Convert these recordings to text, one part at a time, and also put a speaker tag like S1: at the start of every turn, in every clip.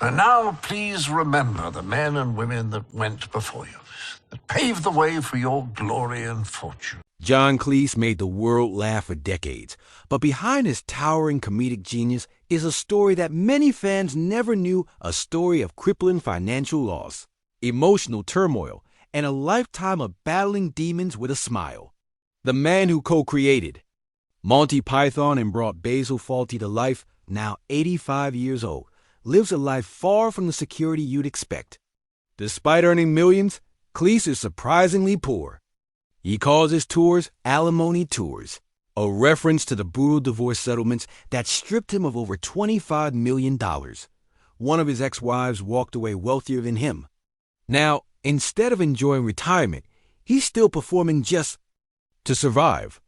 S1: And now please remember the men and women that went before you, that paved the way for your glory and fortune.
S2: John Cleese made the world laugh for decades, but behind his towering comedic genius is a story that many fans never knew, a story of crippling financial loss, emotional turmoil, and a lifetime of battling demons with a smile. The man who co-created Monty Python and brought Basil Fawlty to life, now 85 years old, lives a life far from the security you'd expect. Despite earning millions, Cleese is surprisingly poor. He calls his tours Alimony Tours, a reference to the brutal divorce settlements that stripped him of over $25 million. One of his ex-wives walked away wealthier than him. Now, instead of enjoying retirement, he's still performing just to survive.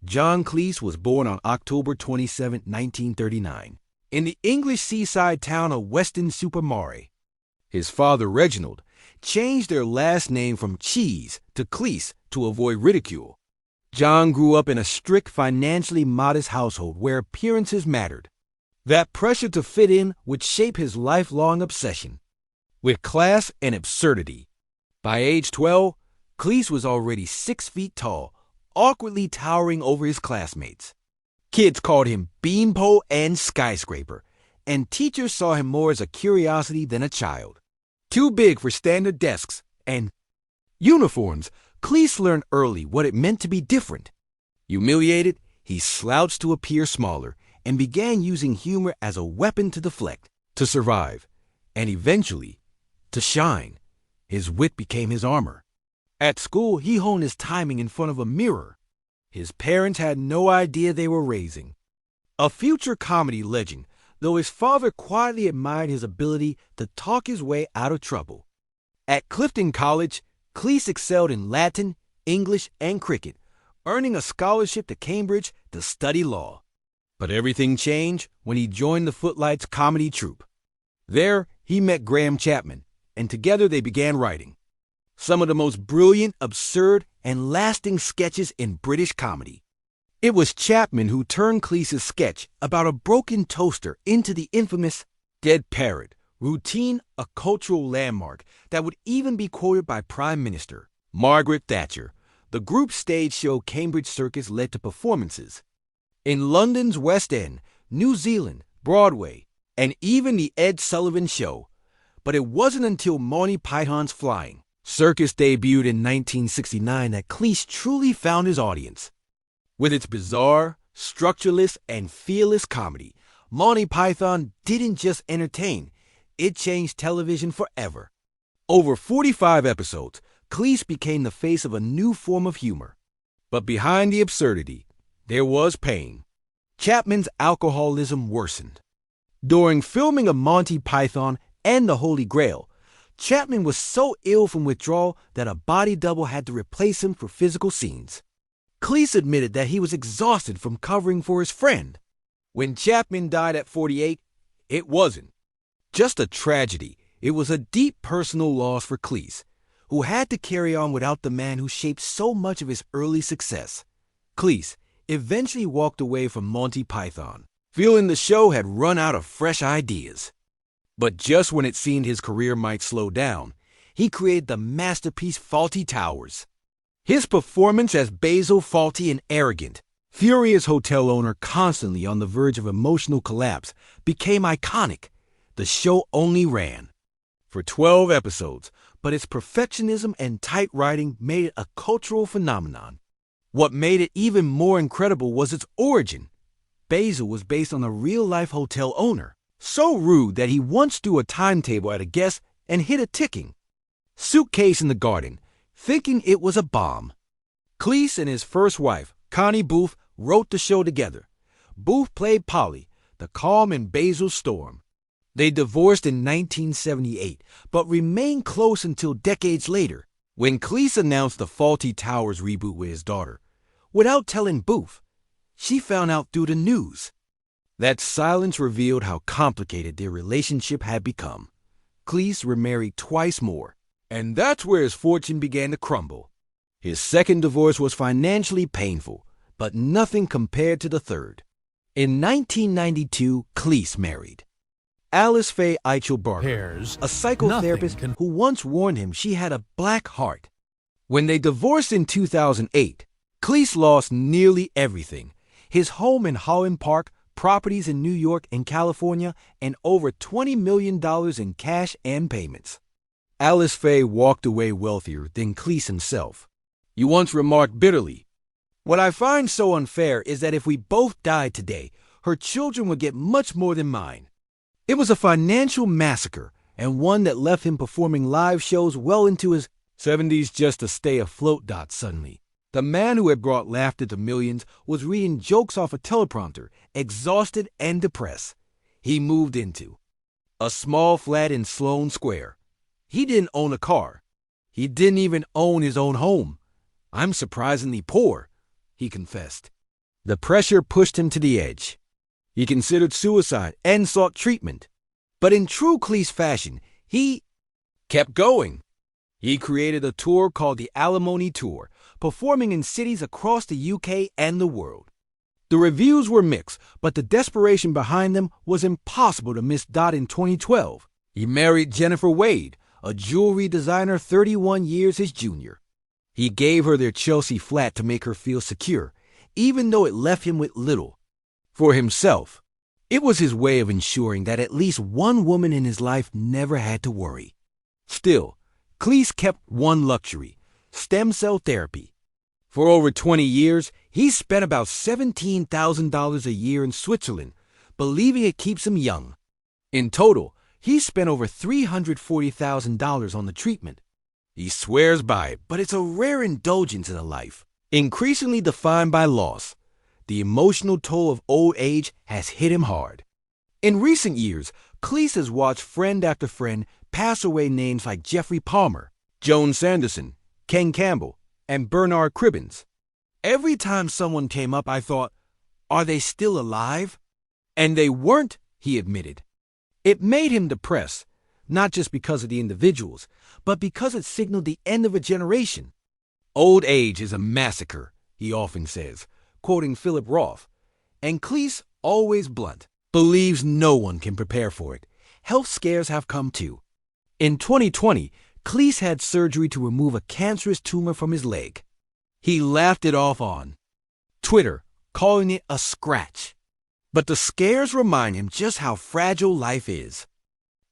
S2: John Cleese was born on October 27, 1939, in the English seaside town of Weston-super-Mare. His father, Reginald, changed their last name from Cheese to Cleese to avoid ridicule. John grew up in a strict, financially modest household where appearances mattered. That pressure to fit in would shape his lifelong obsession with class and absurdity. By age 12, Cleese was already 6 feet tall, awkwardly towering over his classmates. Kids called him Beanpole and Skyscraper, and teachers saw him more as a curiosity than a child. Too big for standard desks and uniforms, Cleese learned early what it meant to be different. Humiliated, he slouched to appear smaller and began using humor as a weapon to deflect, to survive, and eventually, to shine. His wit became his armor. At school, he honed his timing in front of a mirror. His parents had no idea they were raising a future comedy legend, though his father quietly admired his ability to talk his way out of trouble. At Clifton College, Cleese excelled in Latin, English, and cricket, earning a scholarship to Cambridge to study law. But everything changed when he joined the Footlights comedy troupe. There, he met Graham Chapman, and together they began writing some of the most brilliant, absurd, and lasting sketches in British comedy. It was Chapman who turned Cleese's sketch about a broken toaster into the infamous Dead Parrot routine, a cultural landmark that would even be quoted by Prime Minister Margaret Thatcher. The group's stage show Cambridge Circus led to performances in London's West End, New Zealand, Broadway, and even the Ed Sullivan Show. But it wasn't until Monty Python's Flying Circus debuted in 1969 that Cleese truly found his audience. With its bizarre, structureless, and fearless comedy, Monty Python didn't just entertain, it changed television forever. Over 45 episodes, Cleese became the face of a new form of humor. But behind the absurdity, there was pain. Chapman's alcoholism worsened. During filming of Monty Python and the Holy Grail, Chapman was so ill from withdrawal that a body double had to replace him for physical scenes. Cleese admitted that he was exhausted from covering for his friend. When Chapman died at 48, it wasn't just a tragedy. It was a deep personal loss for Cleese, who had to carry on without the man who shaped so much of his early success. Cleese eventually walked away from Monty Python, feeling the show had run out of fresh ideas. But just when it seemed his career might slow down, he created the masterpiece Fawlty Towers. His performance as Basil Fawlty, an arrogant, furious hotel owner constantly on the verge of emotional collapse, became iconic. The show only ran for 12 episodes, but its perfectionism and tight writing made it a cultural phenomenon. What made it even more incredible was its origin. Basil was based on a real-life hotel owner, so rude that he once threw a timetable at a guest and hit a ticking suitcase in the garden, thinking it was a bomb. Cleese and his first wife, Connie Booth, wrote the show together. Booth played Polly, the calm in Basil's storm. They divorced in 1978, but remained close until decades later, when Cleese announced the Fawlty Towers reboot with his daughter. Without telling Booth, she found out through the news. That silence revealed how complicated their relationship had become. Cleese remarried twice more, and that's where his fortune began to crumble. His second divorce was financially painful, but nothing compared to the third. In 1992, Cleese married Alice Faye Eichelbarger,
S3: Pairs,
S2: a psychotherapist who once warned him she had a black heart. When they divorced in 2008, Cleese lost nearly everything: his home in Holland Park, properties in New York and California, and over $20 million in cash and payments. Alice Faye walked away wealthier than Cleese himself. He once remarked bitterly, "What I find so unfair is that if we both died today, her children would get much more than mine." It was a financial massacre, and one that left him performing live shows well into his 70s just to stay afloat. Suddenly, the man who had brought laughter to millions was reading jokes off a teleprompter, exhausted and depressed. He moved into a small flat in Sloane Square. He didn't own a car. He didn't even own his own home. "I'm surprisingly poor," he confessed. The pressure pushed him to the edge. He considered suicide and sought treatment. But in true Cleese fashion, he kept going. He created a tour called the Alimony Tours, performing in cities across the UK and the world. The reviews were mixed, but the desperation behind them was impossible to miss. In 2012, he married Jennifer Wade, a jewelry designer 31 years his junior. He gave her their Chelsea flat to make her feel secure, even though it left him with little. For himself, it was his way of ensuring that at least one woman in his life never had to worry. Still, Cleese kept one luxury: stem cell therapy. For over 20 years, he spent about $17,000 a year in Switzerland, believing it keeps him young. In total, he spent over $340,000 on the treatment. He swears by it, but it's a rare indulgence in a life increasingly defined by loss. The emotional toll of old age has hit him hard. In recent years, Cleese has watched friend after friend pass away. Names like Jeffrey Palmer, Joan Sanderson, Ken Campbell, and Bernard Cribbins. Every time someone came up, I thought, are they still alive? And they weren't, he admitted. It made him depressed, not just because of the individuals, but because it signaled the end of a generation. "Old age is a massacre," he often says, quoting Philip Roth. And Cleese, always blunt, believes no one can prepare for it. Health scares have come too. In 2020, Cleese had surgery to remove a cancerous tumor from his leg. He laughed it off on Twitter, calling it a scratch. But the scares remind him just how fragile life is.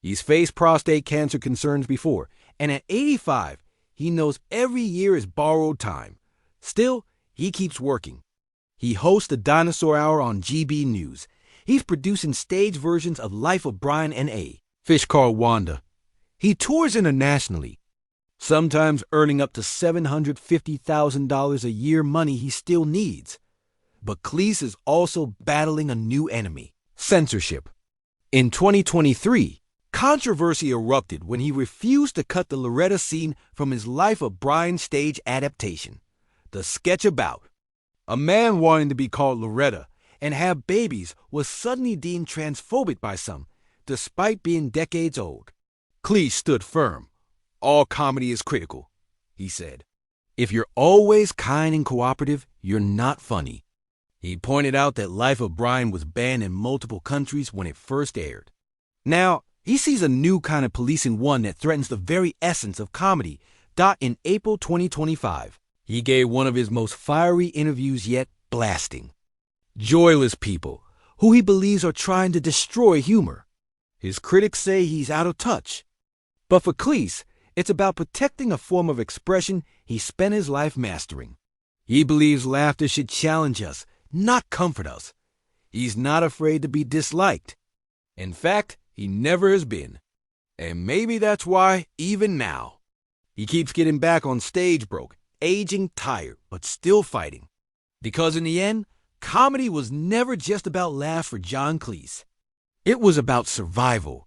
S2: He's faced prostate cancer concerns before, and at 85, he knows every year is borrowed time. Still, he keeps working. He hosts the Dinosaur Hour on GB News. He's producing stage versions of Life of Brian and A. Fish Called Wanda. He tours internationally, sometimes earning up to $750,000 a year, money he still needs. But Cleese is also battling a new enemy: censorship. In 2023, controversy erupted when he refused to cut the Loretta scene from his Life of Brian stage adaptation. The sketch about a man wanting to be called Loretta and have babies was suddenly deemed transphobic by some, despite being decades old. Cleese stood firm. "All comedy is critical," he said. "If you're always kind and cooperative, you're not funny." He pointed out that Life of Brian was banned in multiple countries when it first aired. Now, he sees a new kind of policing, one that threatens the very essence of comedy. In April 2025, he gave one of his most fiery interviews yet, blasting joyless people who he believes are trying to destroy humor. His critics say he's out of touch. But for Cleese, it's about protecting a form of expression he spent his life mastering. He believes laughter should challenge us, not comfort us. He's not afraid to be disliked. In fact, he never has been. And maybe that's why, even now, he keeps getting back on stage broke, aging tired, but still fighting. Because in the end, comedy was never just about laughs for John Cleese. It was about survival,